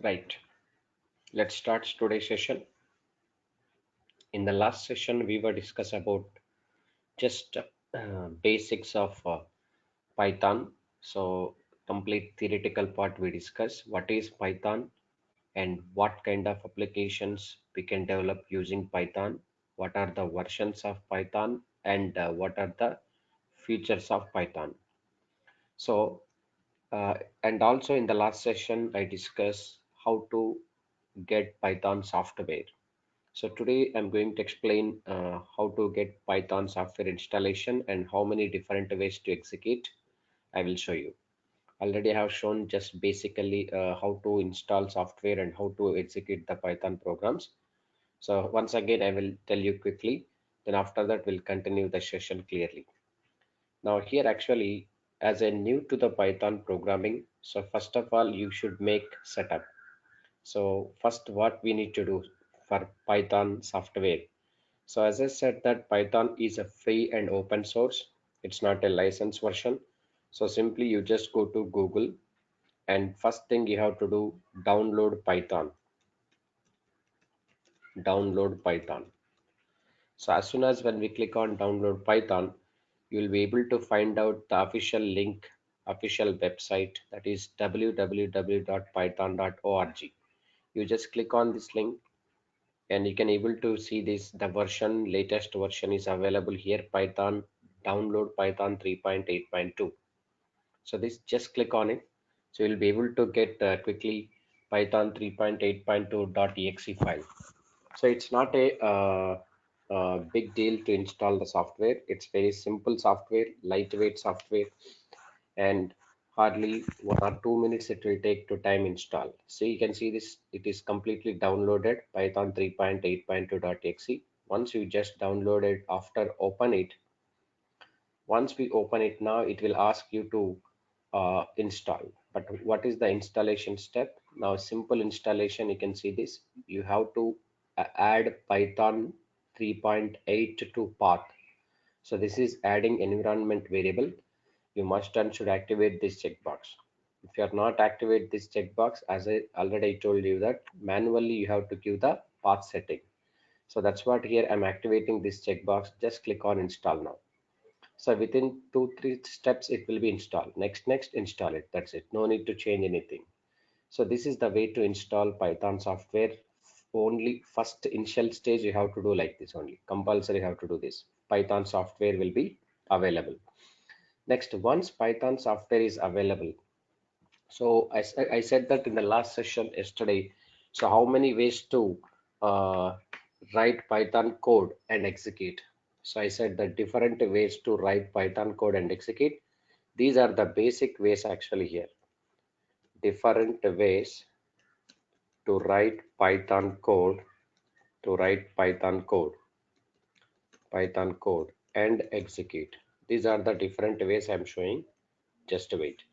Right. Let's start today's session. In the last session, we were discuss about just basics of Python. So, complete theoretical part we discuss what is Python and what kind of applications we can develop using Python. What are the versions of Python and what are the features of Python. So, and also in the last session, I discussed how to get Python software. So today I'm going to explain how to get Python software installation and how many different ways to execute. I will show you. Already I have shown just basically how to install software and how to execute the Python programs. So once again, I will tell you quickly. Then after that, we'll continue the session clearly. Now here actually, as a new to the Python programming, so first of all, you should make setup. So first, what we need to do for Python software. So as I said that Python is a free and open source. It's not a licensed version. So simply you just go to Google and first thing you have to do download Python. Download Python. So as soon as when we click on download Python, you will be able to find out the official link, official website that is www.python.org. You just click on this link and you can able to see this the version latest version is available here Python download Python 3.8.2. So this just click on it, so you'll be able to get quickly Python 3.8.2.exe file. So it's not a big deal to install the software. It's very simple software, lightweight software, and hardly 1 or 2 minutes it will take to time install. So you can see this, it is completely downloaded Python 3.8.2.exe. Once you just download it, after open it, once we open it now, it will ask you to install. But what is the installation step? Now, simple installation, you can see this. You have to add Python 3.8 to path. So this is adding environment variable. You must and should activate this checkbox. If you are not activate this checkbox, as I already told you that manually you have to give the path setting. So that's what here I'm activating this checkbox. Just click on install now. So within 2-3 steps, it will be installed. Next, install it. That's it. No need to change anything. So this is the way to install Python software. Only first initial stage you have to do like this only. Compulsory you have to do this. Python software will be available. Next, once Python software is available. So I said that in the last session yesterday. So how many ways to uh, write Python code and execute? So I said the different ways to write Python code and execute. These are the basic ways actually here. Different ways to write Python code, to write Python code and execute. These are the different ways I'm showing. Just wait.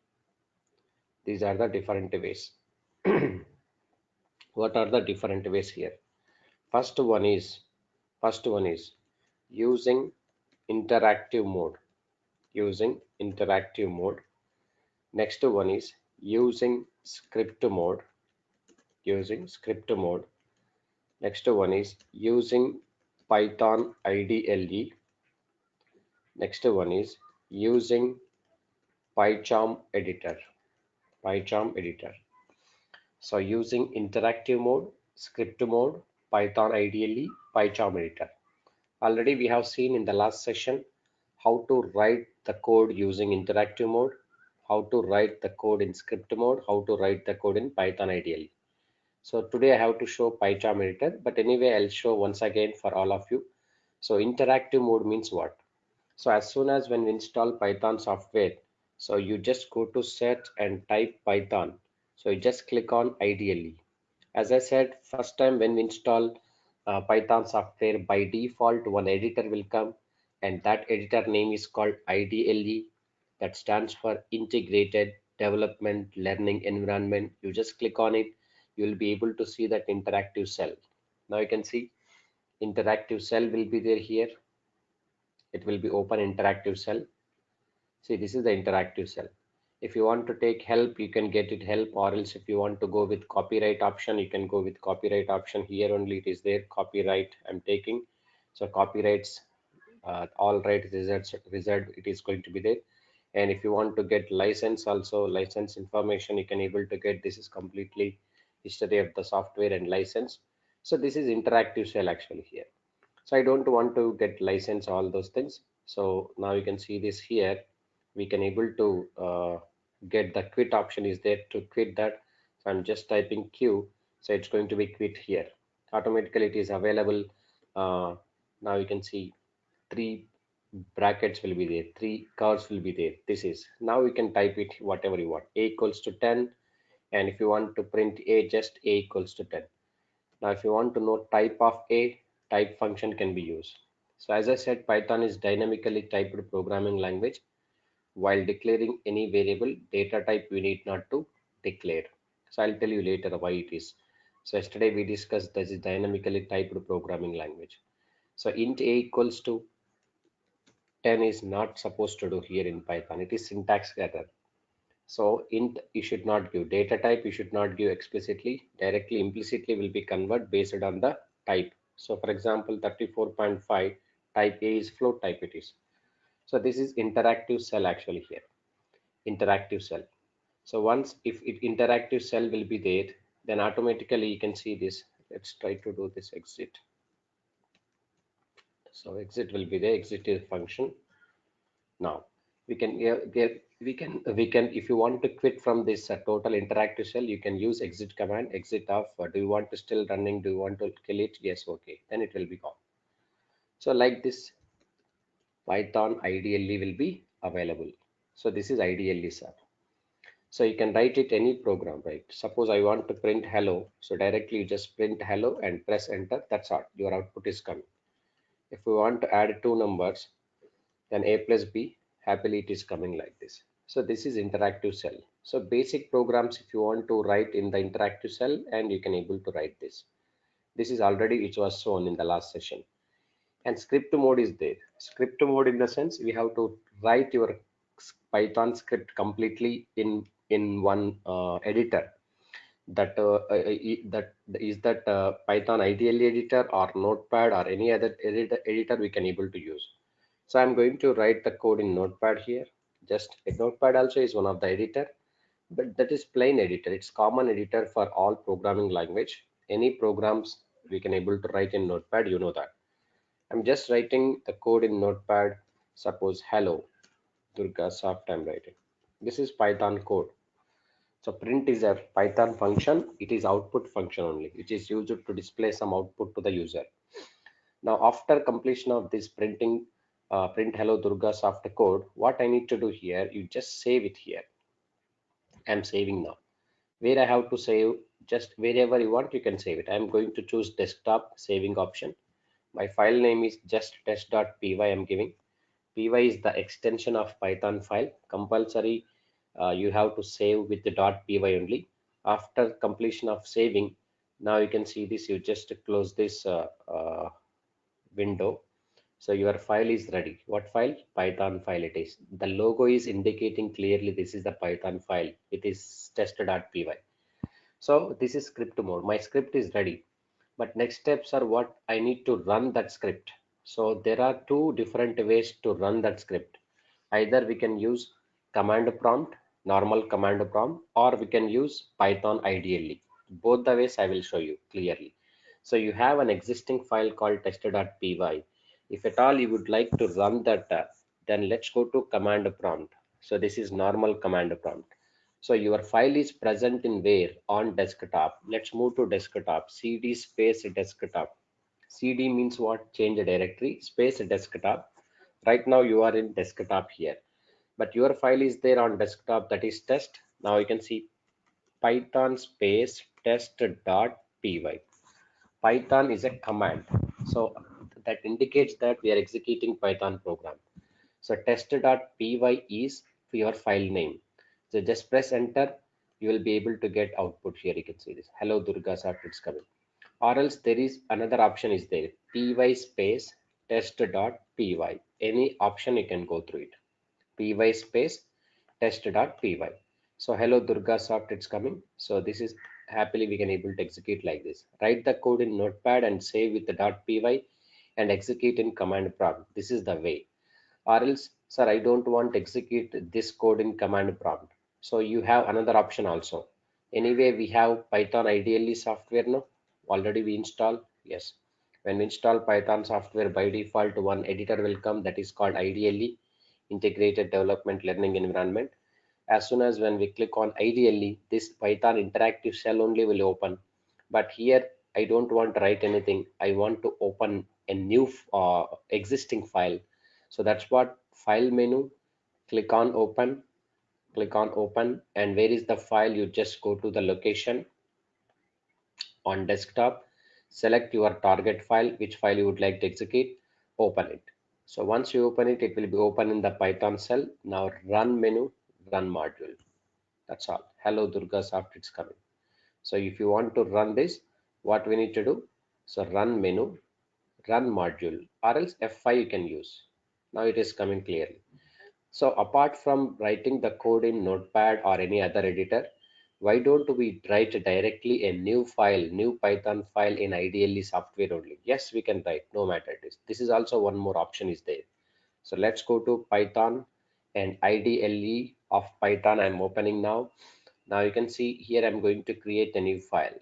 These are the different ways. What are the different ways here? First one is first one is using interactive mode. Using interactive mode. Next one is using script mode. Using script mode. Next one is using Python IDLE. Next one is using PyCharm editor. PyCharm editor. So using interactive mode, script mode, Python IDLE, PyCharm editor. Already we have seen in the last session how to write the code using interactive mode, how to write the code in script mode, how to write the code in Python IDLE. So today I have to show PyCharm editor, but anyway I'll show once again for all of you. So interactive mode means what? So as soon as when we install Python software, so you just go to search and type Python. So you just click on IDLE. As I said, first time when we install Python software, by default one editor will come, and that editor name is called IDLE. That stands for Integrated Development Learning Environment. You just click on it, you will be able to see that interactive cell. Now you can see interactive cell will be there here. It will be open interactive cell. See, this is the interactive cell. If you want to take help, you can get it help, or else if you want to go with copyright option, you can go with copyright option. Here only it is there, copyright I'm taking. So copyrights, all right results result, it is going to be there. And if you want to get license also, license information you can able to get. This is completely history of the software and license. So this is interactive cell actually here. So I don't want to get license all those things. So now you can see this here. We can able to get the quit option is there to quit that. So I'm just typing Q. So it's going to be quit here. Automatically it is available. Uh, Now you can see three brackets will be there, three curves will be there. This is, now you can type it whatever you want. A equals to 10, and if you want to print A, just A equals to 10. Now, if you want to know type of A, type function can be used. So as I said, Python is dynamically typed programming language. While declaring any variable, data type we need not to declare. So I'll tell you later why it is. So yesterday we discussed this is dynamically typed programming language. So int A equals to 10 is not supposed to do here in Python. It is syntax error. So int you should not give, data type you should not give explicitly, directly implicitly will be convert based on the type. So for example 34.5 type A is float type it is. So this is interactive cell actually here, interactive cell. So once if it interactive cell will be there, then automatically you can see this. Let's try to do this exit. So exit will be the exit is function. Now we can we can if you want to quit from this total interactive cell, you can use exit command, exit off. Do you want to still running, do you want to kill it? Yes, okay, then it will be gone. So like this Python ideally will be available. So this is ideally, sir. So you can write it any program, right? Suppose I want to print hello, so directly you just print hello and press enter. That's all, your output is coming. If we want to add two numbers, then a plus b, happily it is coming like this. So this is interactive cell. So basic programs if you want to write in the interactive cell, and you can able to write this. This is already which was shown in the last session. And script mode is there. Script mode in the sense we have to write your Python script completely in one editor. That that is that Python ideally editor or notepad or any other editor we can able to use. So I'm going to write the code in notepad here. Just a notepad also is one of the editor, but that is plain editor. It's common editor for all programming language. Any programs we can able to write in notepad, you know that. I'm just writing the code in notepad. Suppose hello Durga Soft I'm writing. This is Python code. So print is a Python function. It is output function only, which is used to display some output to the user. Now, after completion of this printing, print hello Durga soft code, what I need to do here, you just save it here. I'm saving now. Where I have to save, just wherever you want, you can save it. I'm going to choose desktop saving option. My file name is just test.py I'm giving. Py is the extension of Python file. Compulsory, you have to save with the .py only. After completion of saving, now you can see this. You just close this window. So your file is ready. What file? Python file it is. The logo is indicating clearly this is the Python file. It is test.py. So this is script mode. My script is ready. But next steps are what I need to run that script. So there are two different ways to run that script. Either we can use command prompt, normal command prompt, or we can use Python ideally. Both the ways I will show you clearly. So you have an existing file called test.py. If at all you would like to run that, then let's go to command prompt. So this is normal command prompt. So your file is present in where? On desktop. Let's move to desktop. CD space desktop. CD means what? Change the directory. Space desktop. Right now you are in desktop here, but your file is there on desktop, that is test. Now you can see Python space test.py. Python is a command. So that indicates that we are executing Python program. So test.py is your file name. So just press enter. You will be able to get output here. You can see this. Hello Durga soft it's coming. Or else there is another option is there. Py space test.py. Any option you can go through it. Py space test.py. So hello Durga soft, it's coming. So this is happily we can able to execute like this. Write the code in notepad and save with the .py and execute in command prompt. This is the way. Or else, sir, I don't want to execute this code in command prompt. So you have another option also. Anyway, we have Python IDLE software now. Already we install. Yes. When we install Python software, by default, one editor will come that is called IDLE, Integrated Development Learning Environment. As soon as when we click on IDLE, this Python interactive shell only will open. But here I don't want to write anything. I want to open a new existing file. So that's what file menu, click on open, and where is the file? You just go to the location on desktop, select your target file, which file you would like to execute, open it. So once you open it, it will be open in the Python shell. Now run menu, run module. That's all. Hello Durga soft, it's coming. So if you want to run this, what we need to do? So run menu, run module, or else F5 you can use. Now it is coming clearly. So apart from writing the code in Notepad or any other editor, why don't we write directly a new file, new Python file in IDLE software only? Yes, we can write, no matter it is. This is also one more option is there. So let's go to Python and IDLE of Python I'm opening now. Now you can see here I'm going to create a new file.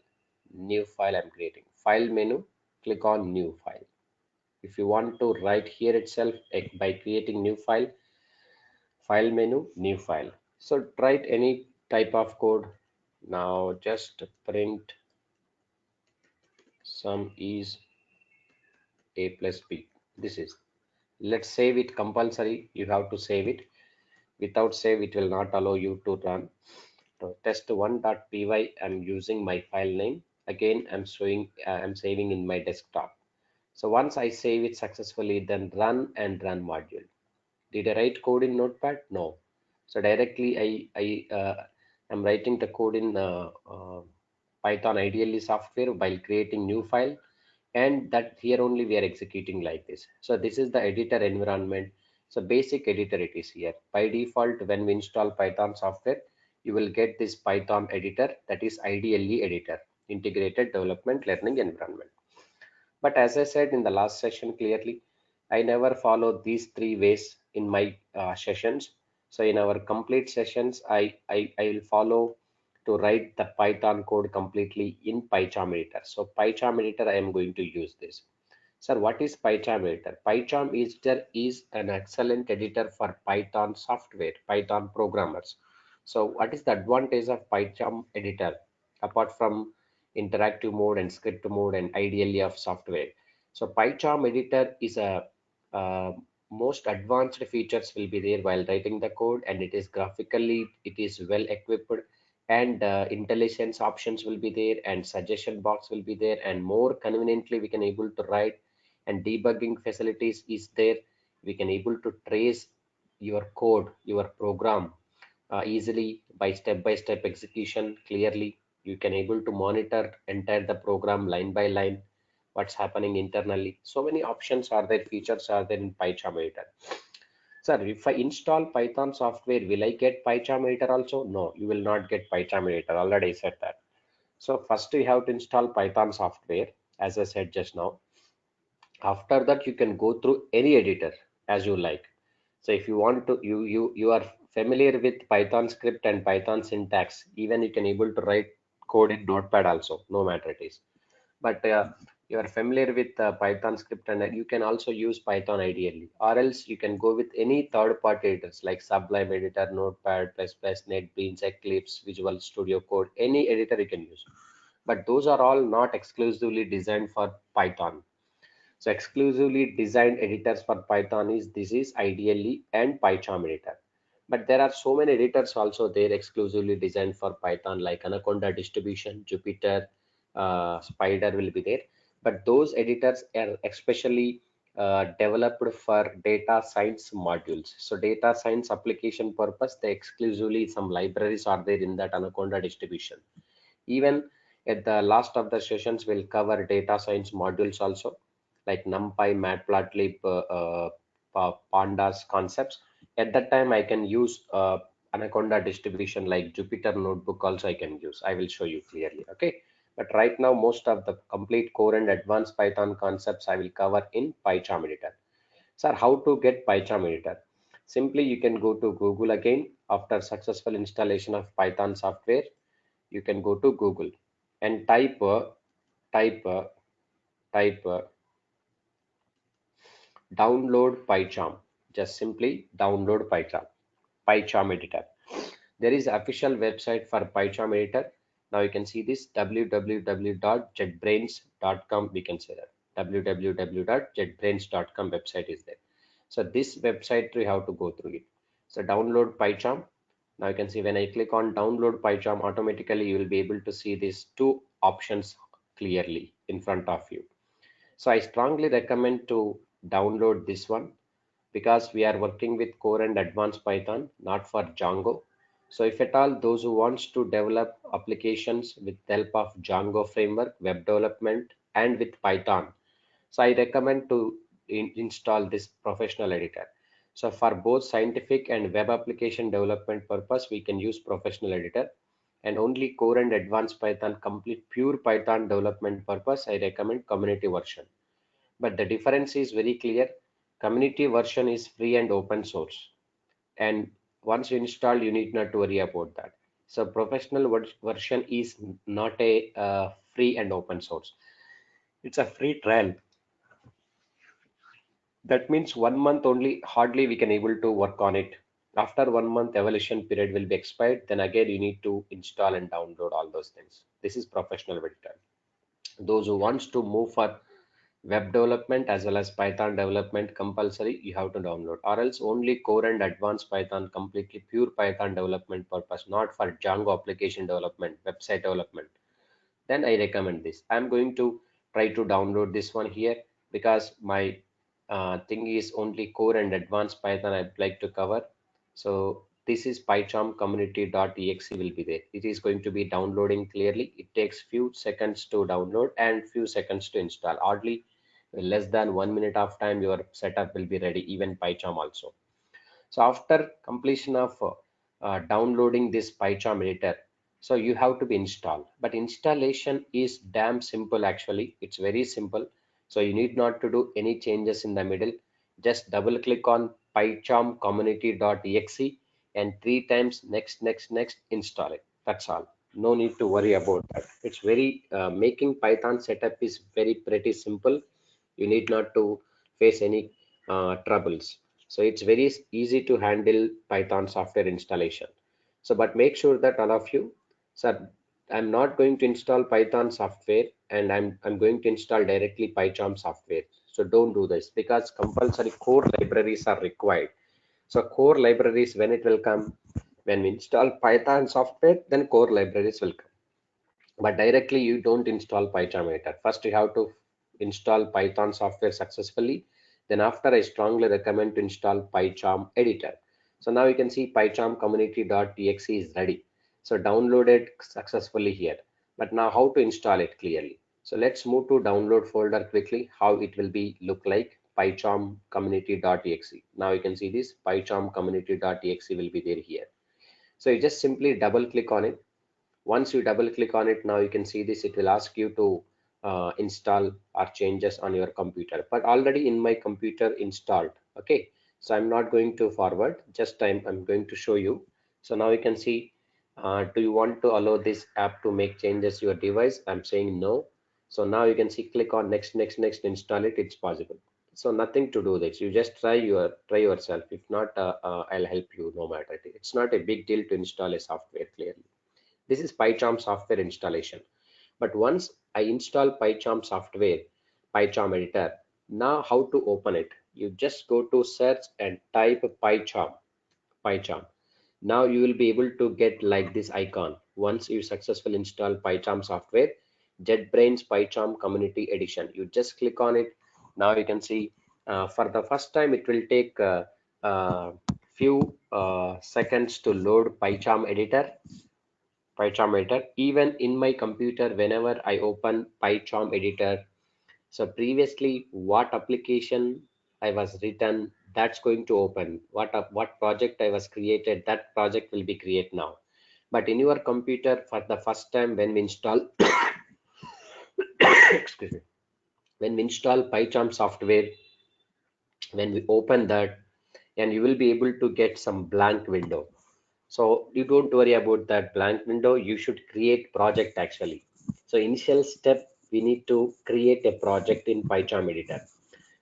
New file I'm creating. File menu, click on new file. If you want to write here itself by creating new file, file menu, new file. So write any type of code. Now just print sum is a plus b. This is. Let's save it compulsory. You have to save it. Without save, it will not allow you to run. So test1.py, I'm using my file name. Again, I'm saving in my desktop. So once I save it successfully, then run and run module. Did I write code in Notepad? No. So directly am writing the code in Python IDLE software while creating new file, and that here only we are executing like this. So this is the editor environment. So basic editor it is here. By default, when we install Python software, you will get this Python editor, that is IDLE editor, Integrated Development Learning Environment. But as I said in the last session clearly, I never follow these three ways in my sessions. So in our complete sessions, I will follow to write the Python code completely in PyCharm editor. So PyCharm editor, I am going to use this. Sir, what is PyCharm editor? PyCharm is an excellent editor for Python software, Python programmers. So what is the advantage of PyCharm editor apart from interactive mode and script mode and ideally of software? So PyCharm editor is a most advanced features will be there while writing the code, and it is graphically it is well equipped, and intelligence options will be there, and suggestion box will be there, and more conveniently we can able to write, and debugging facilities is there. We can able to trace your code, your program easily by step execution clearly. You can able to monitor entire the program line by line, what's happening internally. So many options are there, features are there in PyCharm editor. Sir, if I install Python software, will I get PyCharm editor also? No, you will not get PyCharm editor. Already I said that. So first you have to install Python software, as I said just now. After that, you can go through any editor as you like. So if you want to, you are familiar with Python script and Python syntax, even you can able to write code in Notepad also, no matter it is. But you are familiar with Python script, and you can also use Python ideally, or else you can go with any third-party editors like Sublime Editor, Notepad++, NetBeans, Eclipse, Visual Studio Code, any editor you can use. But those are all not exclusively designed for Python. So exclusively designed editors for Python is this is IDLE and PyCharm editor. But there are so many editors also there exclusively designed for Python, like Anaconda distribution, Jupyter, Spider will be there. But those editors are especially developed for data science modules. So data science application purpose, they exclusively some libraries are there in that Anaconda distribution. Even at the last of the sessions, we'll cover data science modules also, like NumPy, Matplotlib, Pandas concepts. At that time, I can use Anaconda distribution like Jupyter Notebook also I can use. I will show you clearly. Okay. But right now, most of the complete core and advanced Python concepts I will cover in PyCharm editor. Sir, how to get PyCharm editor? Simply, you can go to Google again after successful installation of Python software. You can go to Google and type uh, type download PyCharm. Just simply download PyCharm editor. There is official website for PyCharm editor. Now you can see this www.jetbrains.com. We can say that www.jetbrains.com website is there. So this website we have to go through it. So download PyCharm. Now you can see when I click on download PyCharm, automatically you will be able to see these two options clearly in front of you. So I strongly recommend to download this one because we are working with core and advanced Python, not for Django. So if at all those who wants to develop applications with the help of Django framework, web development, and with Python, so I recommend to install this professional editor. So for both scientific and web application development purpose, we can use professional editor. And only core and advanced Python, complete pure Python development purpose, I recommend community version. But the difference is very clear. Community version is free and open source. And once you install, you need not to worry about that. So professional version is not a free and open source. It's a free trial. That means 1 month only, hardly we can able to work on it. After 1 month evaluation period will be expired, then again you need to install and download all those things. This is professional editor. Those who wants to move for web development as well as Python development compulsory, you have to download, or else only core and advanced Python, completely pure Python development purpose, not for Django application development, website development, then I recommend this. I'm going to try to download this one here because my thing is only core and advanced Python I'd like to cover. So this is PyCharm community.exe will be there. It is going to be downloading clearly. It takes few seconds to download and few seconds to install. Hardly less than 1 minute of time your setup will be ready, even PyCharm also. So after completion of downloading this PyCharm editor, so you have to be installed. But installation is damn simple actually. It's very simple. So you need not to do any changes in the middle. Just double click on PyCharm community.exe and 3 times next install it. That's all. No need to worry about that. It's very making Python setup is very pretty simple. You need not to face any troubles. So it's very easy to handle Python software installation. So, but make sure that all of you, sir, I'm not going to install Python software and I'm going to install directly PyCharm software. So don't do this because compulsory core libraries are required. So core libraries, when it will come, when we install Python software, then core libraries will come. But directly you don't install PyCharm editor. First you have to install Python software successfully. Then after, I strongly recommend to install PyCharm editor. So now you can see PyCharm community.exe is ready. So downloaded successfully here. But now how to install it clearly. So let's move to download folder quickly, how it will be look like PyCharm community.exe. Now you can see this PyCharm community.exe will be there here. So you just simply double click on it. Once you double click on it, now you can see this, it will ask you to install or changes on your computer, but already in my computer installed. Okay, so I'm not going to forward, just I'm going to show you. So now you can see, do you want to allow this app to make changes your device? I'm saying no. So now you can see, click on next, install it. It's possible. So nothing to do this, you just try yourself. If not, I'll help you no matter. It's not a big deal to install a software clearly. This is PyCharm software installation. But once I install PyCharm software, PyCharm editor, now how to open it? You just go to search and type PyCharm. Now you will be able to get like this icon. Once you successfully install PyCharm software, JetBrains PyCharm Community Edition. You just click on it. Now you can see for the first time it will take few seconds to load PyCharm editor. Even in my computer, whenever I open PyCharm editor, so previously what application I was written, that's going to open. What project I was created, that project will be create now. But in your computer, for the first time when we install, excuse me, when we install PyCharm software, when we open that, and you will be able to get some blank window. So you don't worry about that blank window. You should create project actually. So initial step, we need to create a project in PyCharm editor.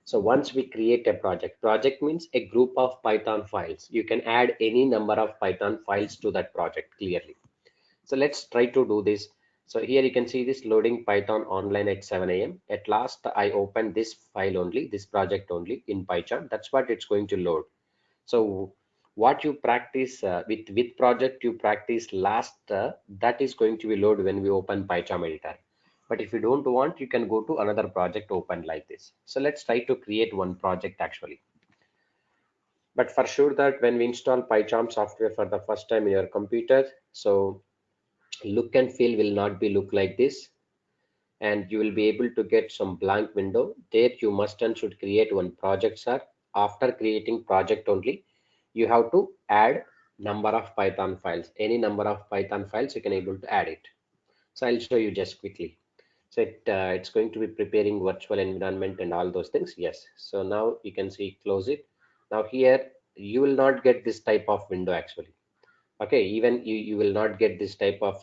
So once we create a project means a group of Python files. You can add any number of Python files to that project clearly. So let's try to do this. So here you can see this loading Python online at 7 a.m. At last, I opened this file only, this project only in PyCharm. That's what it's going to load. So what you practice with project you practice last, that is going to be loaded when we open PyCharm editor. But if you don't want, you can go to another project open like this. So let's try to create one project actually. But for sure that when we install PyCharm software for the first time in your computer, so look and feel will not be look like this, and you will be able to get some blank window. There you must and should create one project, sir. After creating project only, you have to add number of Python files. Any number of Python files you can able to add it. So I'll show you just quickly. So it's going to be preparing virtual environment and all those things. Yes. So now you can see close it. Now here you will not get this type of window actually. Okay, even you will not get this type of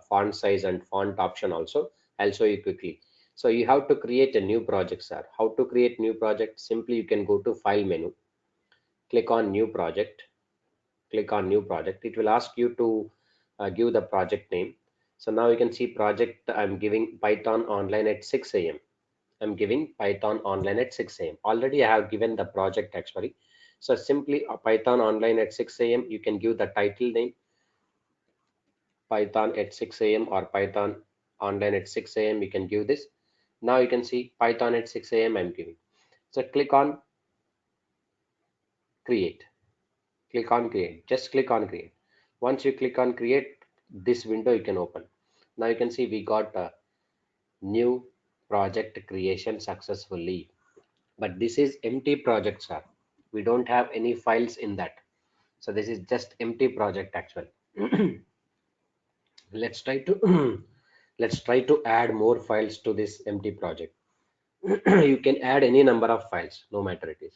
font size and font option also. I'll show you quickly. So you have to create a new project, sir. How to create new project? Simply you can go to file menu, click on new project, click on new project. It will ask you to give the project name. So now you can see project, I'm giving Python online at 6 a.m. I'm giving Python online at 6 a.m. Already I have given the project actually. So simply Python online at 6 a.m. You can give the title name Python at 6 a.m. or Python online at 6 a.m. You can give this. Now you can see Python at 6 a.m. I'm giving. So click on create. Click on create. Just click on create. Once you click on create, this window you can open. Now you can see we got a new project creation successfully. But this is empty project, sir. We don't have any files in that. So this is just empty project actually. Let's try to let's try to add more files to this empty project. You can add any number of files, no matter it is.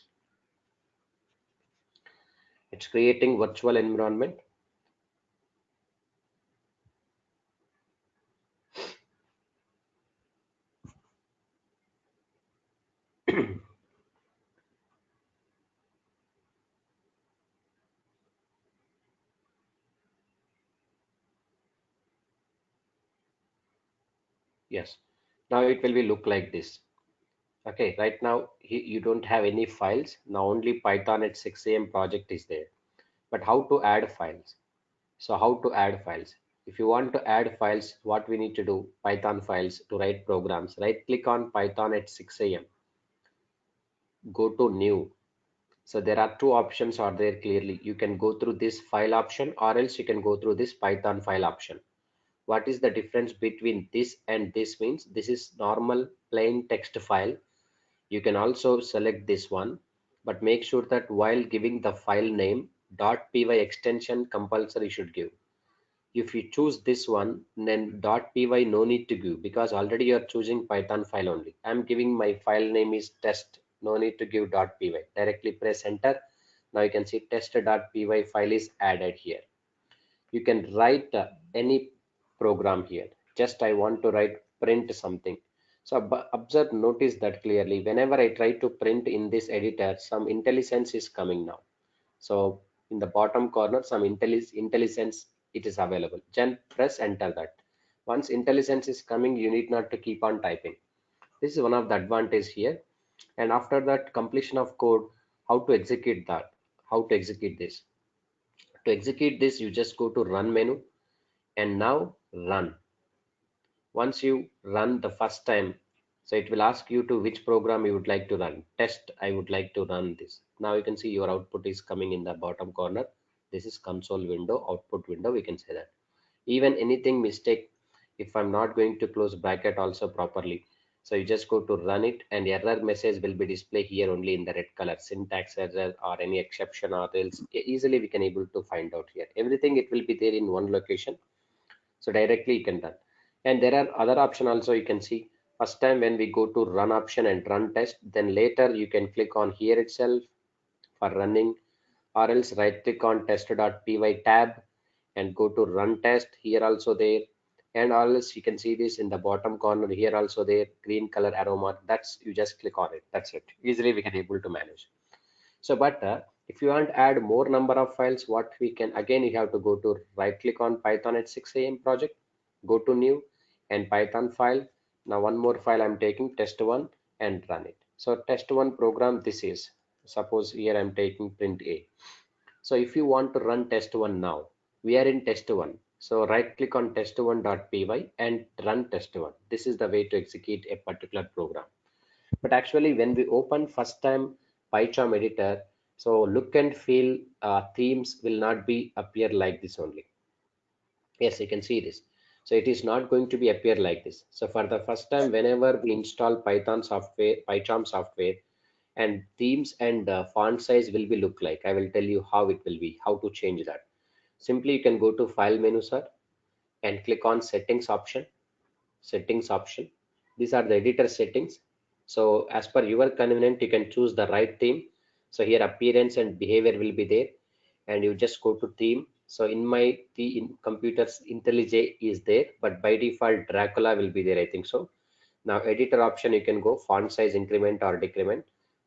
It's creating virtual environment. Yes. Now it will be look like this. Okay, right now you don't have any files. Now only Python at 6 a.m. project is there. But how to add files? So how to add files? If you want to add files, what we need to do? Python files to write programs. Right click on Python at 6 a.m. Go to new. So there are two options are there clearly. You can go through this file option or else you can go through this Python file option. What is the difference between this and this means this is normal plain text file. You can also select this one, but make sure that while giving the file name .py extension compulsory should give. If you choose this one, then .py no need to give because already you are choosing Python file only. I'm giving my file name is test, no need to give .py. Directly press enter. Now you can see test.py file is added here. You can write any program here. Just I want to write print something. So observe, notice that clearly whenever I try to print in this editor, some IntelliSense is coming now. So in the bottom corner, some IntelliSense it is available. Then press enter that. Once IntelliSense is coming, you need not to keep on typing. This is one of the advantage here. And after that completion of code, how to execute that? How to execute this? To execute this, you just go to run menu and now run. Once you run the first time, so it will ask you to which program you would like to run. Test, I would like to run this. Now you can see your output is coming in the bottom corner. This is console window, output window, we can say that. Even anything mistake, if I'm not going to close bracket also properly, So you just go to run it and error message will be displayed here only in the red color, syntax error or any exception or else easily we can able to find out here. Everything it will be there in one location. So directly you can run. And there are other option also you can see. First time when we go to run option and run test, then later you can click on here itself for running, or else right click on test.py tab and go to run test here also there. And or else you can see this in the bottom corner here also there, green color arrow mark. That's you just click on it. That's it. Easily we can able to manage. So, but if you want to add more number of files, what we can again you have to go to right click on Python at 6 a.m. project, go to new and Python file. Now one more file I'm taking test1 and run it. So test1 program this is, suppose here I'm taking print A. So if you want to run test1 now, we are in test1. So right click on test1.py and run test1. This is the way to execute a particular program. But actually when we open first time PyCharm editor, so look and feel themes will not be appear like this only. Yes, you can see this. So it is not going to be appear like this. So for the first time, whenever we install Python software, PyCharm software, and themes and font size will be look like. I will tell you how it will be, how to change that. Simply you can go to file menu, sir, and click on settings option. These are the editor settings. So as per your convenient, you can choose the right theme. So here appearance and behavior will be there, and you just go to theme. So in my the in computers IntelliJ is there, but by default Dracula will be there, I think so. Now editor option you can go font size increment or decrement.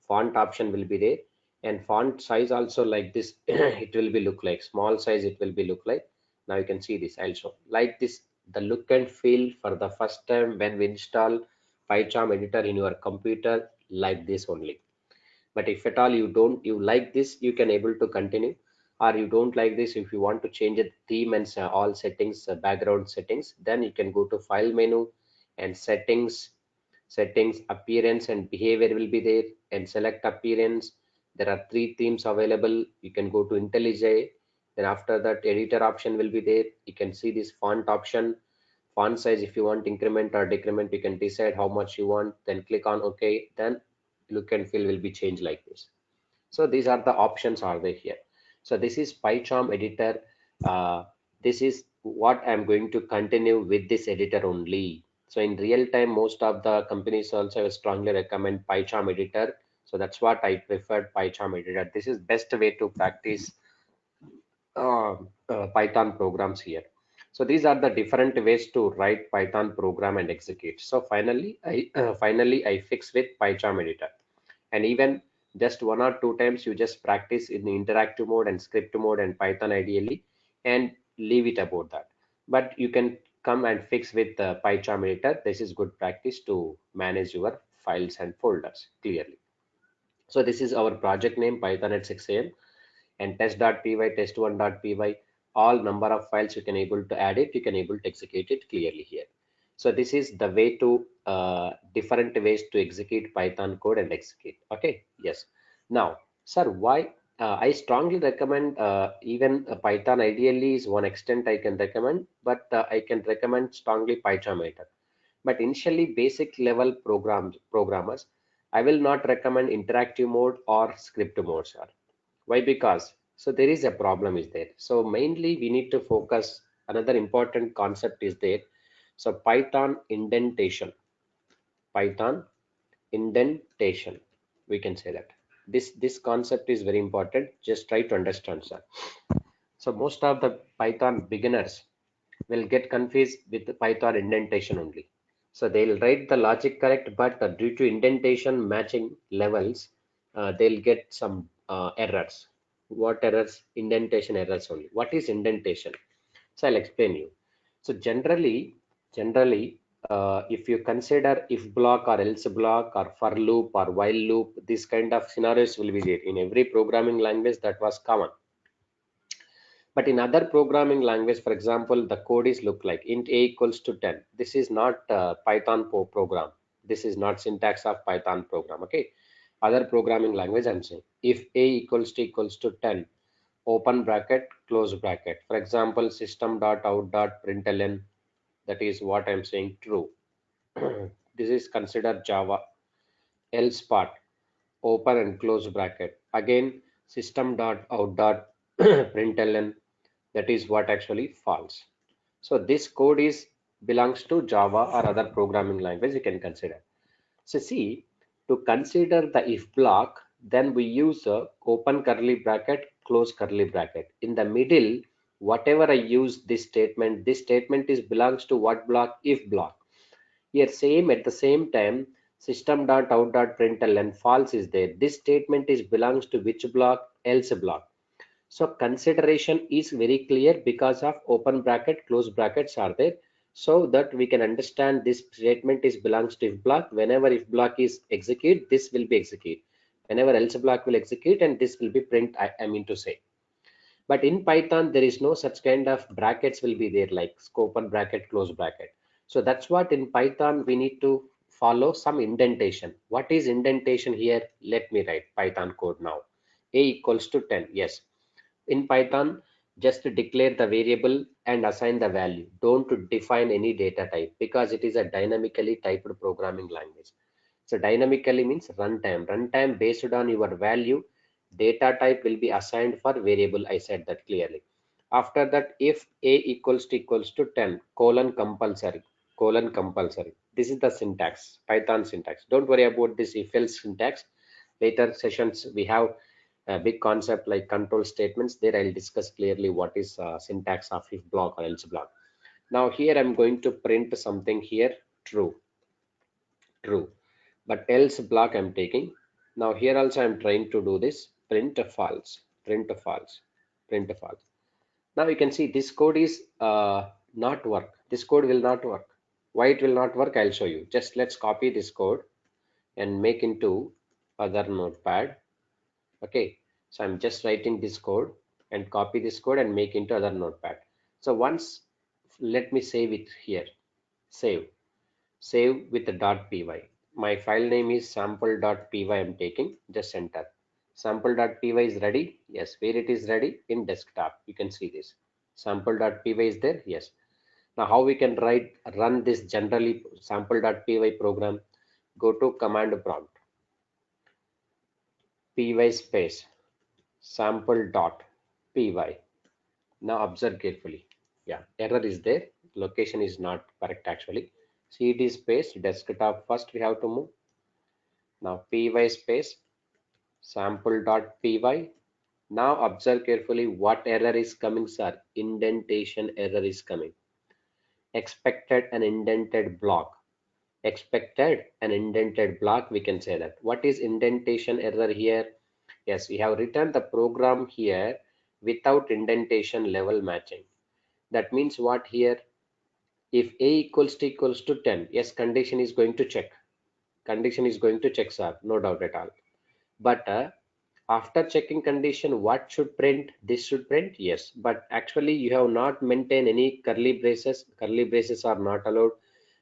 Font option will be there, and font size also like this. It will be look like small size. It will be look like. Now you can see this also like this. The look and feel for the first time when we install PyCharm editor in your computer like this only. But if at all you like this, you can able to continue, or you don't like this, if you want to change the theme and all settings, background settings, then you can go to file menu and settings appearance and behavior will be there, and select appearance. There are three themes available. You can go to IntelliJ. Then after that editor option will be there. You can see this font option, font size. If you want increment or decrement, you can decide how much you want, then click on OK. Then look and feel will be changed like this. So these are the options are there here. So this is PyCharm editor. uh, this is what I'm going to continue with this editor only. So in real time most of the companies also strongly recommend PyCharm editor. So that's what I preferred, PyCharm editor. This is best way to practice Python programs here. So these are the different ways to write Python program and execute. So finally I fix with PyCharm editor. And even just one or two times you just practice in the interactive mode and script mode and Python ideally, and leave it about that. But you can come and fix with the PyCharm editor. This is good practice to manage your files and folders clearly. So this is our project name, Python at 6 a.m. and test.py, test1.py, all number of files you can able to add it, you can able to execute it clearly here. So this is the way to different ways to execute Python code and execute. Okay, yes. Now, sir, why I strongly recommend even Python ideally is one extent I can recommend, but I can recommend strongly PyCharm editor. But initially basic level programmers, I will not recommend interactive mode or script mode, sir. Why? Because so there is a problem is there. So mainly we need to focus. Another important concept is there. So Python indentation. We can say that this concept is very important. Just try to understand, sir. So most of the Python beginners will get confused with the Python indentation only. So they'll write the logic correct, but due to indentation matching levels, they'll get some errors. What errors? Indentation errors only. What is indentation? So I'll explain you. So generally, if you consider if block or else block or for loop or while loop, this kind of scenarios will be there in every programming language. That was common. But in other programming language, for example, the code is look like int a equals to 10. This is not Python program. This is not syntax of Python program. Okay. Other programming language I'm saying if a equals to 10, open bracket, close bracket. For example, system.out.println, that is what I'm saying true. This is considered Java. Else part, open and close bracket. Again, system.out.println, that is what actually false. So this code is belongs to Java or other programming language you can consider. So see, to consider the if block, then we use a open curly bracket, close curly bracket. In the middle, whatever I use this statement is belongs to what block? If block. Here same at the same time, system.out.println false is there. This statement is belongs to which block? Else block. So consideration is very clear because of open bracket, close brackets are there. So that we can understand this statement is belongs to if block. Whenever if block is execute, this will be execute. Whenever else block will execute, and this will be print, I mean to say. But in Python, there is no such kind of brackets will be there like open bracket, close bracket. So that's what in Python we need to follow some indentation. What is indentation here? Let me write Python code now. A equals to 10. Yes. In Python, just declare the variable and assign the value. Don't define any data type because it is a dynamically typed programming language. So dynamically means runtime. Runtime based on your value, data type will be assigned for variable. I said that clearly. After that, if a equals to 10, colon compulsory. This is the syntax, Python syntax. Don't worry about this if else syntax. Later sessions we have a big concept like control statements. There I'll discuss clearly what is syntax of if block or else block. Now here I'm going to print something here, true, but else block I'm taking. Now here also I'm trying to do this, print a false, print a false, print a false. Now you can see this code is not work. This code will not work. Why it will not work? I'll show you. Just let's copy this code and make into other notepad. Okay, so I'm just writing this code and copy this code and make into other notepad. So once, let me save it here. Save with the .py. My file name is sample.py. I'm taking, just enter. Sample.py is ready. Yes, where it is ready? In desktop. You can see this. Sample.py is there. Yes. Now how we can run this generally sample.py program? Go to command prompt. Py space sample.py. Now observe carefully. Yeah, error is there. Location is not correct actually. cd space desktop first we have to move. Now py space sample.py. Now observe carefully what error is coming, sir. Indentation error is coming. Expected an indented block. Expected an indented block, we can say that. What is indentation error here? Yes, we have written the program here without indentation level matching. That means what here? If a equals to 10, yes, condition is going to check. Condition is going to check, sir. No doubt at all. But after checking condition, what should print? This should print, yes. But actually, you have not maintained any curly braces. Curly braces are not allowed.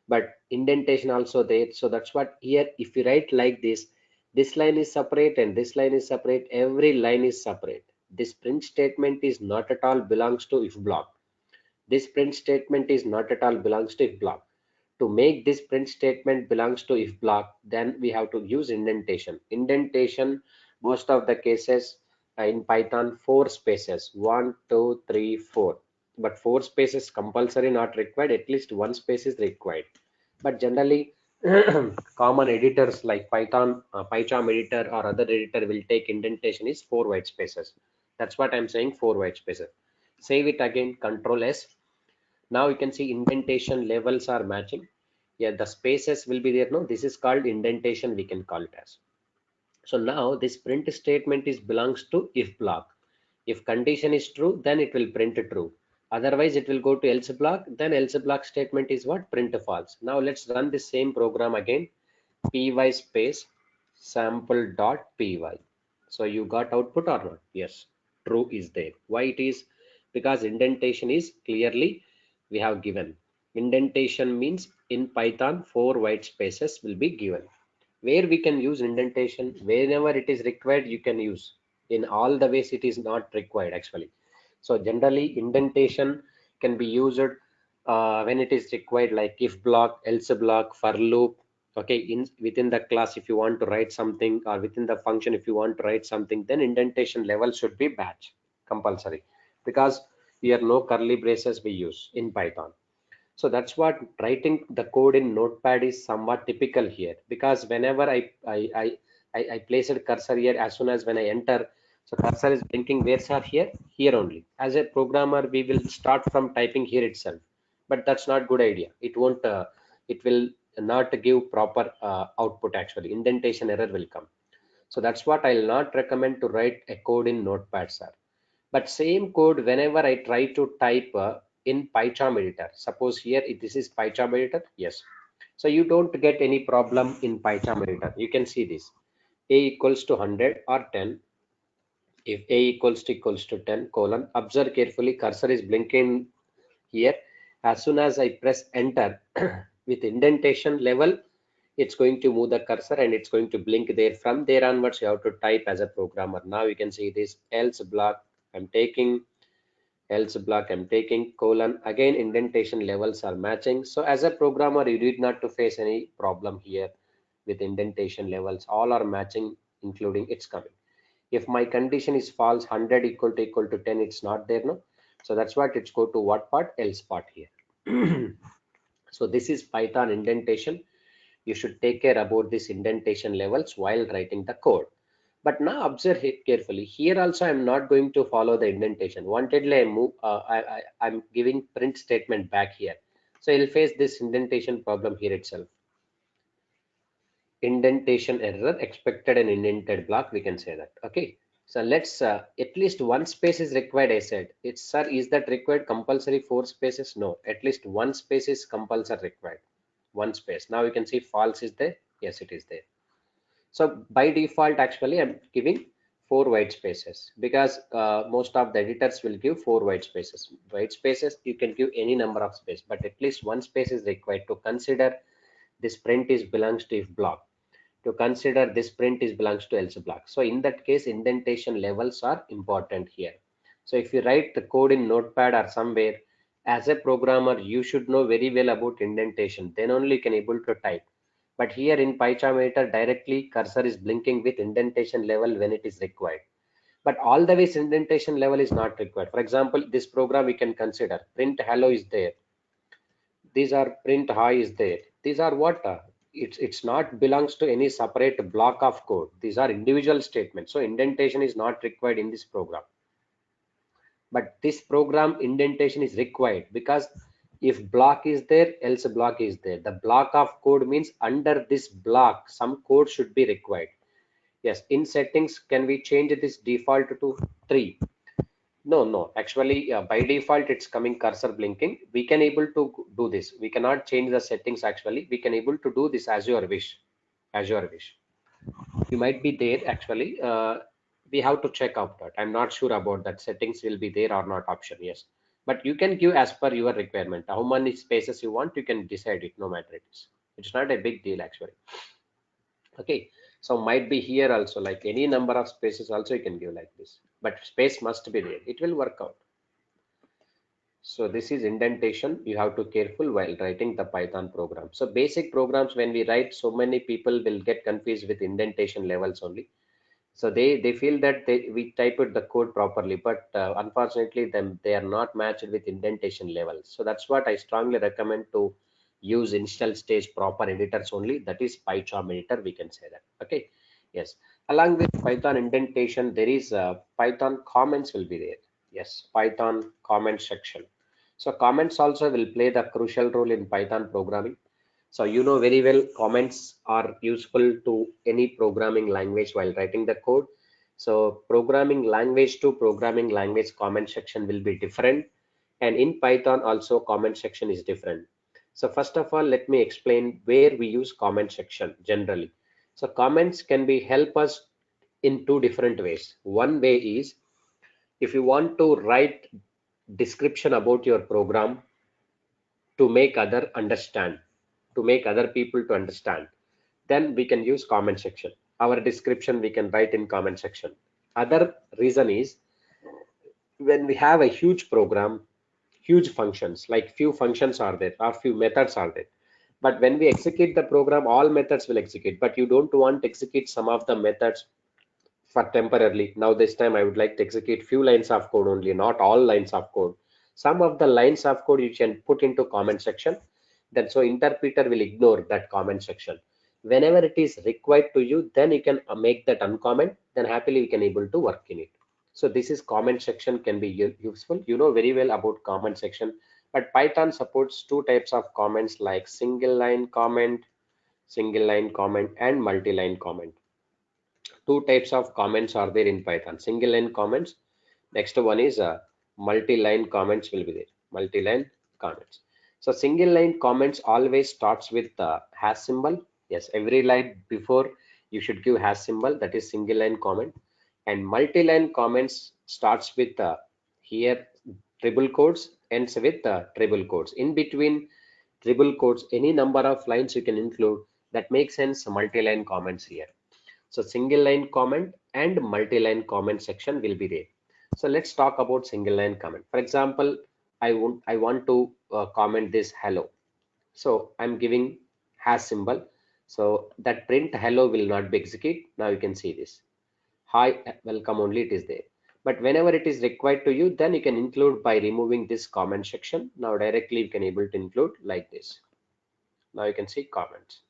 But indentation also there. So that's what here. If you write like this line is separate and this line is separate. Every line is separate. This print statement is not at all belongs to if block. This print statement is not at all belongs to if block. To make this print statement belongs to if block, then we have to use indentation. Indentation, most of the cases in Python, 4 spaces, 1, 2, 3, 4. But 4 spaces compulsory not required, at least 1 space is required. But generally, common editors like Python, PyCharm editor or other editor will take indentation is 4 white spaces. That's what I'm saying, 4 white spaces. Save it again, Control S. Now you can see indentation levels are matching. Yeah, the spaces will be there. No, this is called indentation, we can call it as. So now this print statement is belongs to if block. If condition is true, then it will print true. Otherwise it will go to else block. Then else block statement is what? Print false. Now let's run the same program again. Py space sample.py. So you got output or not? Yes, true is there. Why it is? Because indentation is clearly we have given. Indentation means in Python 4 white spaces will be given. Where we can use indentation, whenever it is required you can use. In all the ways it is not required actually. So generally indentation can be used when it is required, like if block, else block, for loop, Okay, in within the class, if you want to write something, or within the function, if you want to write something, then indentation level should be batch compulsory, because here no curly braces we use in Python. So that's what writing the code in Notepad is somewhat typical here, because whenever I place a cursor here, as soon as when I enter, so cursor is blinking. Where's are here? Here only. As a programmer, we will start from typing here itself, but that's not good idea. It won't. It will not give proper output. Actually, indentation error will come. So that's what I'll not recommend to write a code in Notepad, sir. But same code, whenever I try to type in PyCharm editor, suppose here this is PyCharm editor, yes. So you don't get any problem in PyCharm editor. You can see this a equals to 100 or 10. If a equals to 10 colon, observe carefully, cursor is blinking here. As soon as I press enter with indentation level, it's going to move the cursor and it's going to blink there. From there onwards, you have to type as a programmer. Now you can see this else block. I'm taking else block, I'm taking colon, again indentation levels are matching. So as a programmer, you need not to face any problem here with indentation levels. All are matching, including it's coming. If my condition is false, 100 equal to 10, it's not there, no. So that's what it's go to what part? Else part here. So this is Python indentation. You should take care about this indentation levels while writing the code. But now observe it carefully. Here also I'm not going to follow the indentation. Wantedly I move, I'm giving print statement back here. So you'll face this indentation problem here itself. Indentation error, expected an indented block, we can say that. Okay. So let's at least one space is required. I said it's, sir, is that required compulsory 4 spaces? No, at least one space is compulsory required. One space. Now you can see false is there. Yes, it is there. So by default, actually, I'm giving 4 white spaces, because most of the editors will give 4 white spaces. White spaces, you can give any number of space, but at least one space is required to consider this print is belongs to if block, to consider this print is belongs to else block. So in that case, indentation levels are important here. So if you write the code in Notepad or somewhere, as a programmer, you should know very well about indentation. Then only you can able to type. But here in PyCharm editor, directly cursor is blinking with indentation level when it is required. But all the ways indentation level is not required. For example, this program we can consider print hello is there. These are print hi is there. These are what? It's not belongs to any separate block of code. These are individual statements. So indentation is not required in this program. But this program indentation is required, because if block is there, else block is there. The block of code means under this block some code should be required. Yes, in settings, can we change this default to 3? No, actually by default it's coming cursor blinking. We can able to do this. We cannot change the settings. Actually we can able to do this as your wish, as your wish. You might be there actually. We have to check out that. I'm not sure about that settings will be there or not option. Yes, but you can give as per your requirement. How many spaces you want, you can decide it. No matter it is. It's not a big deal actually. Okay, so might be here also, like any number of spaces also you can give like this, but space must be there. It will work out. So this is indentation. You have to careful while writing the Python program. So basic programs, when we write, so many people will get confused with indentation levels only. So they feel that we typed the code properly, but unfortunately them they are not matched with indentation levels. So that's what I strongly recommend to use initial stage proper editors only. That is PyCharm editor, we can say that. Okay, yes. Along with Python indentation, there is Python comments will be there. Yes, Python comment section. So comments also will play the crucial role in Python programming. So you know very well comments are useful to any programming language while writing the code. So programming language to programming language comment section will be different. And in Python also comment section is different. So first of all, let me explain where we use comment section generally. So comments can be help us in two different ways. One way is if you want to write description about your program to make other understand, to make other people to understand, then we can use comment section. Our description we can write in comment section. Other reason is when we have a huge program, huge functions, like few functions are there or few methods are there, But when we execute the program, all methods will execute, but you don't want to execute some of the methods for temporarily. Now this time I would like to execute few lines of code only, not all lines of code. Some of the lines of code you can put into comment section. Then so interpreter will ignore that comment section. Whenever it is required to you, then you can make that uncomment. Then happily we can able to work in it. So this is comment section can be useful. You know very well about comment section, but Python supports two types of comments like single line comment and multi-line comment. Two types of comments are there in Python: single line comments. Next one is multi-line comments will be there. Multi-line comments. So single line comments always starts with hash symbol. Yes, every line before you should give hash symbol. That is single line comment. And multi-line comments starts with here triple quotes, ends with triple quotes. In between triple quotes, any number of lines you can include. That makes sense. Multi-line comments here. So single line comment and multi-line comment section will be there. So let's talk about single line comment. For example, I want to comment this hello. So I'm giving hash symbol. So that print hello will not be executed. Now you can see this. Hi, welcome only it is there. But whenever it is required to you, then you can include by removing this comment section. Now directly you can able to include like this. Now you can see comments.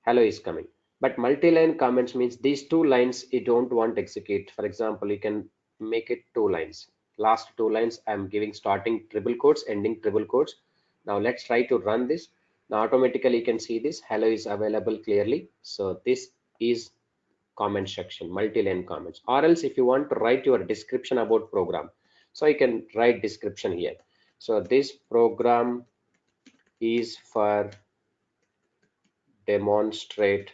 Hello is coming. But multi-line comments means these two lines you don't want to execute. For example, you can make it two lines. Last two lines I'm giving starting triple quotes, ending triple quotes. Now let's try to run this. Now automatically you can see this hello is available clearly. So this is comment section, multi-line comments. Or else if you want to write your description about program, so you can write description here. So this program is for demonstrate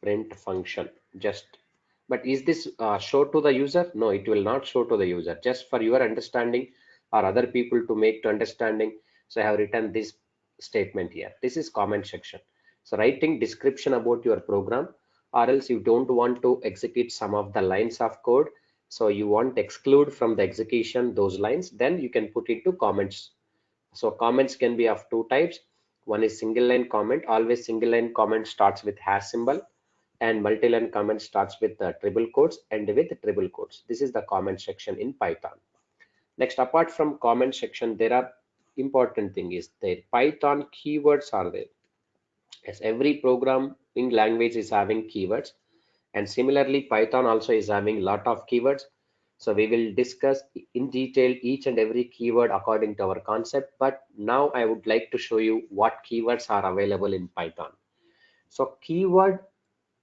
print function. Just, but is this show to the user? No, it will not show to the user. Just for your understanding or other people to make to understanding, so I have written this statement here. This is comment section. So writing description about your program, or else you don't want to execute some of the lines of code, so you want to exclude from the execution those lines, then you can put into comments. So comments can be of two types. One is single line comment. Always single line comment starts with hash symbol, and multi-line comment starts with triple quotes and with triple quotes. This is the comment section in Python. Next, apart from comment section, there are important thing is that Python keywords are there. Yes, every programming language is having keywords, and similarly Python also is having lot of keywords. So we will discuss in detail each and every keyword according to our concept, but now I would like to show you what keywords are available in Python. So keyword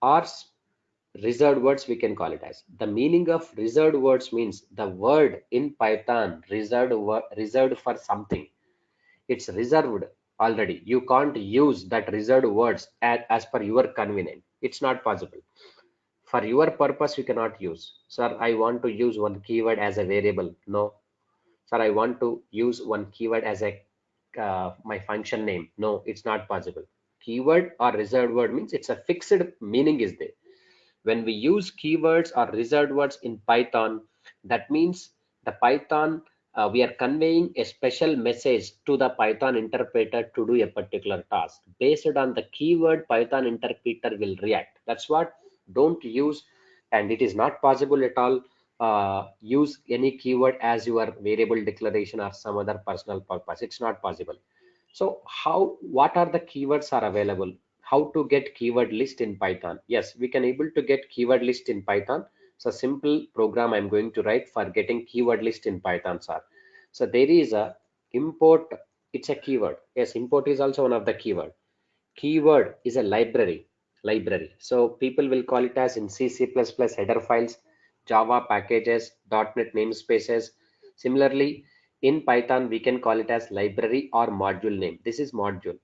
are reserved words, we can call it as. The meaning of reserved words means the word in Python reserved for something. It's reserved already. You can't use that reserved words as per your convenience. It's not possible. For your purpose, you cannot use. Sir, I want to use one keyword as a variable. No. Sir, I want to use one keyword as a my function name. No, it's not possible. Keyword or reserved word means it's a fixed meaning is there. When we use keywords or reserved words in Python, that means the Python, we are conveying a special message to the Python interpreter to do a particular task. Based on the keyword, Python interpreter will react. That's what. Don't use, and it is not possible at all, use any keyword as your variable declaration or some other personal purpose. It's not possible. So what are the keywords are available? How to get keyword list in Python? Yes, we can able to get keyword list in Python. So simple program I'm going to write for getting keyword list in Python, sir. So there is a import. It's a keyword. Yes, import is also one of the keyword. Keyword is a library. So people will call it as in C++ header files, Java packages, .NET namespaces. Similarly, in Python, we can call it as library or module name. This is module.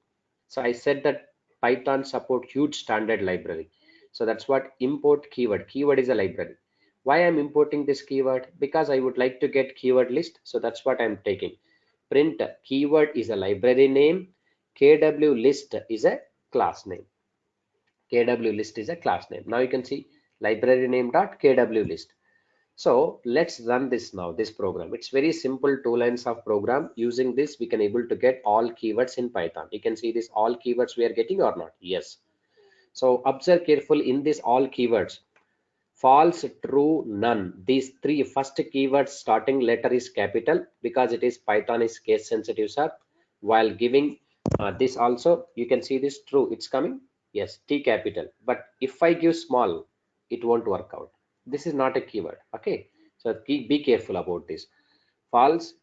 So I said that Python support huge standard library. So that's what import keyword. Keyword is a library. Why I'm importing this keyword? Because I would like to get keyword list. So that's what I'm taking. Print keyword is a library name. KW list is a class name. KW list is a class name. Now you can see library name dot KW list. So let's run this now, this program. It's very simple, 2 lines of program. Using this, we can able to get all keywords in Python. You can see this all keywords we are getting or not. Yes. So observe carefully in this all keywords. False, true, none. These three first keywords starting letter is capital because it is Python is case sensitive, sir. While giving this also, you can see this true. It's coming. Yes, T capital. But if I give small, it won't work out. This is not a keyword. Okay. So be careful about this. False,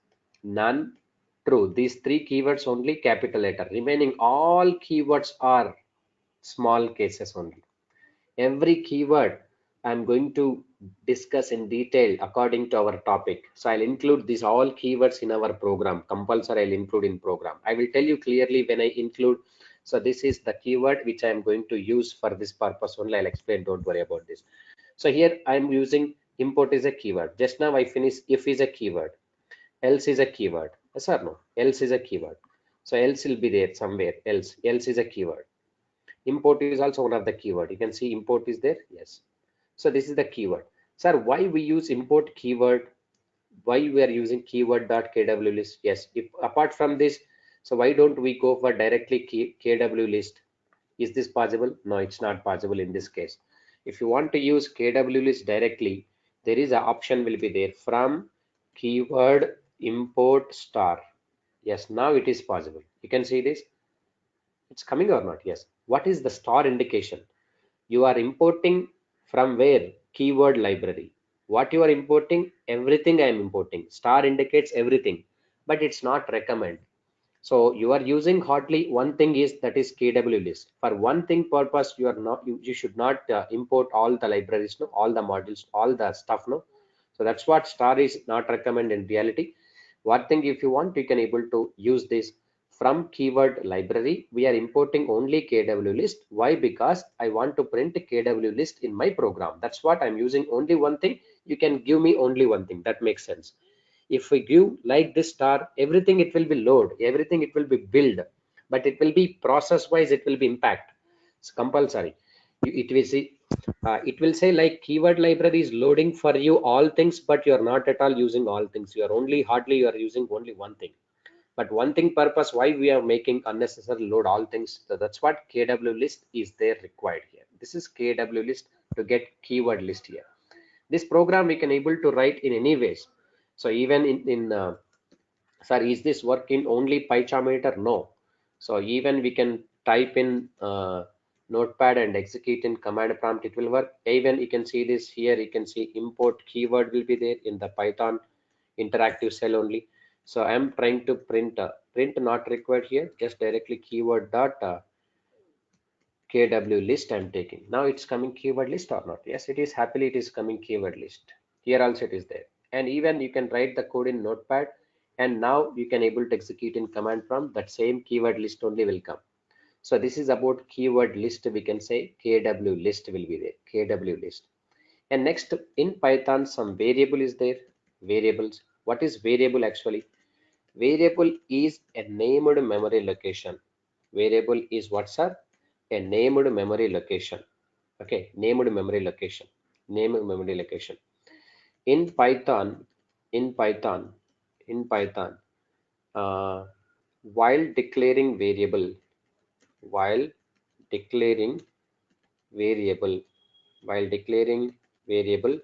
none, true. These three keywords only capital letter. Remaining all keywords are small cases only. Every keyword I'm going to discuss in detail according to our topic. So I'll include these all keywords in our program. Compulsory I'll include in program. I will tell you clearly when I include. So this is the keyword which I'm going to use for this purpose only. I'll explain. Don't worry about this. So here I'm using import is a keyword. Just now I finished if is a keyword. Else is a keyword. Yes or no? Else is a keyword. So else will be there somewhere. Else is a keyword. Import is also one of the keyword. You can see import is there. Yes. So this is the keyword. Sir, why we use import keyword? Why we are using keyword.kw list? Yes. If apart from this, so why don't we go for directly kw list? Is this possible? No, it's not possible in this case. If you want to use kw list directly, there is an option will be there from keyword import star. Yes, now it is possible. You can see this. It's coming or not? Yes. What is the star indication? You are importing from where? Keyword library. What you are importing? Everything I am importing. Star indicates everything, but it's not recommend. So you are using hardly one thing is that is KW list. For one thing purpose, you are not you should not import all the libraries, no, all the modules, all the stuff, no. So that's what star is not recommend in reality. One thing if you want, you can able to use this from keyword library. We are importing only KW list. Why? Because I want to print KW list in my program. That's what I'm using only one thing. You can give me only one thing. That makes sense. If we give like this star, everything it will be load, everything it will be build, but it will be process wise, it will be impact. It's compulsory. It will see, it will say like keyword library is loading for you all things, but you are not at all using all things. You are only hardly you are using only one thing. But one thing purpose why we are making unnecessary load all things. So that's what KW list is there required here. This is KW list to get keyword list here. This program we can able to write in any ways. So even in sir, is this work in only PyCharm editor? No. So even we can type in notepad and execute in command prompt, it will work. Even you can see this here, you can see import keyword will be there in the Python interactive cell only. So I'm trying to print not required here, just directly keyword dot KW list I'm taking. Now it's coming keyword list or not? Yes, it is happily it is coming keyword list. Here also it is there. And even you can write the code in notepad and now you can able to execute in command prompt that same keyword list only will come. So this is about keyword list. We can say KW list will be there. KW list. And next in Python some variable is there. Variables. What is variable actually? Variable is a named memory location. Variable is what, sir? A named memory location. Okay, named memory location. Named memory location. In Python, in Python, in Python, uh, while declaring variable, while declaring variable, while declaring variable,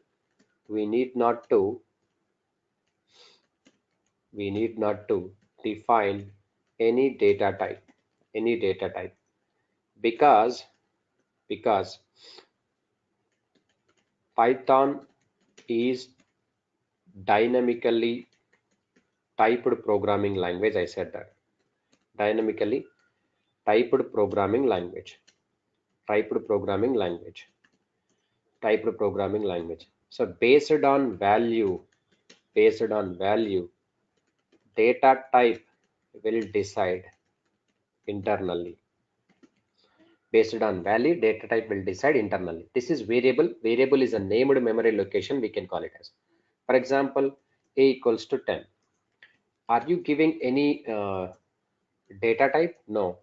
we need not to, we need not to define any data type, any data type, because Python is dynamically typed programming language. I said that dynamically typed programming language, typed programming language, typed programming language. So based on value, data type will decide internally. Based on value, data type will decide internally. This is variable. Variable is a named memory location. We can call it as. For example, a equals to 10. Are you giving any data type? No.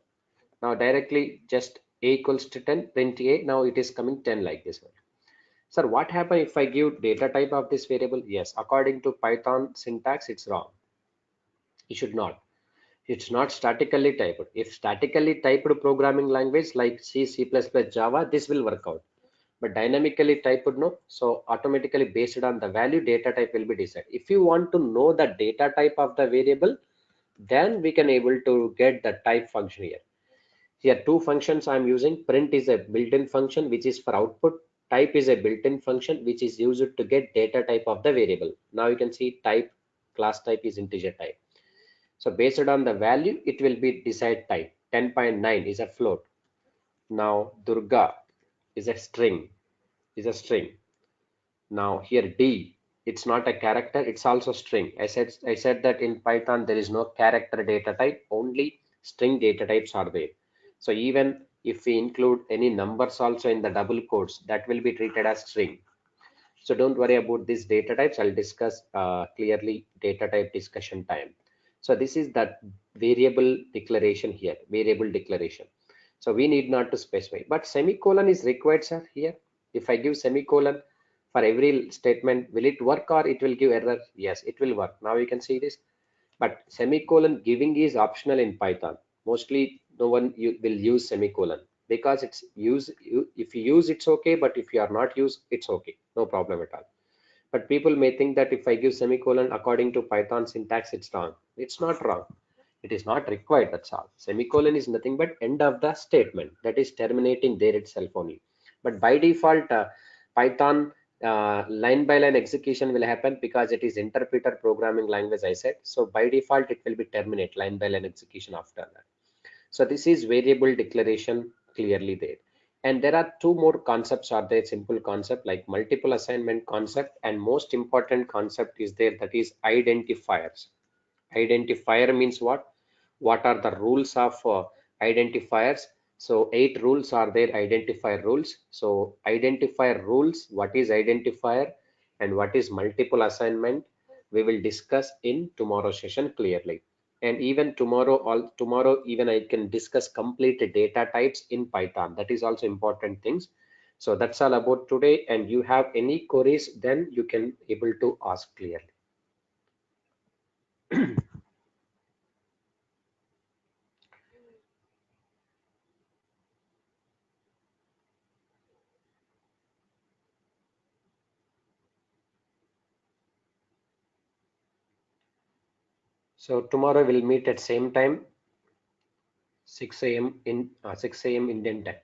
Now directly just a equals to 10, print a. Now it is coming 10 like this one. Sir, what happens if I give data type of this variable? Yes, according to Python syntax, it's wrong. You should not. It's not statically typed. If statically typed programming language like C, C++, Java, this will work out. But dynamically typed, no. So automatically based on the value, data type will be decided. If you want to know the data type of the variable, then we can able to get the type function here. Here two functions I'm using. Print is a built-in function which is for output. Type is a built-in function which is used to get data type of the variable. Now you can see type, class type is integer type. So based on the value, it will be decide type. 10.9 is a float. Now Durga is a string, is a string. Now here D, it's not a character, it's also string. I said that in Python there is no character data type, only string data types are there. So even if we include any numbers also in the double quotes, that will be treated as string. So don't worry about these data types. I'll discuss clearly data type discussion time. So this is that variable declaration here, variable declaration. So we need not to specify, but semicolon is required, sir, here. If I give semicolon for every statement, will it work or it will give error? Yes, it will work. Now you can see this, but semicolon giving is optional in Python. Mostly no one will use semicolon because it's if you use it's okay, but if you are not use it's okay, no problem at all. But people may think that if I give semicolon according to Python syntax, it's wrong. It's not wrong. It is not required, that's all. Semicolon is nothing but end of the statement, that is terminating there itself only. But by default, Python line by line execution will happen because it is interpreter programming language, I said. So by default, it will be terminate line by line execution after that. So this is variable declaration clearly there. And there are two more concepts are there, simple concept like multiple assignment concept, and most important concept is there, that is identifiers. Identifier means what? What are the rules of identifiers? So 8 rules are there, identifier rules. So identifier rules, what is identifier and what is multiple assignment, we will discuss in tomorrow session clearly. And even tomorrow even I can discuss complete data types in Python. That is also important things. So that's all about today. And you have any queries, then you can able to ask clearly. So tomorrow we'll meet at same time, 6 a.m. in 6 a.m. Indian time.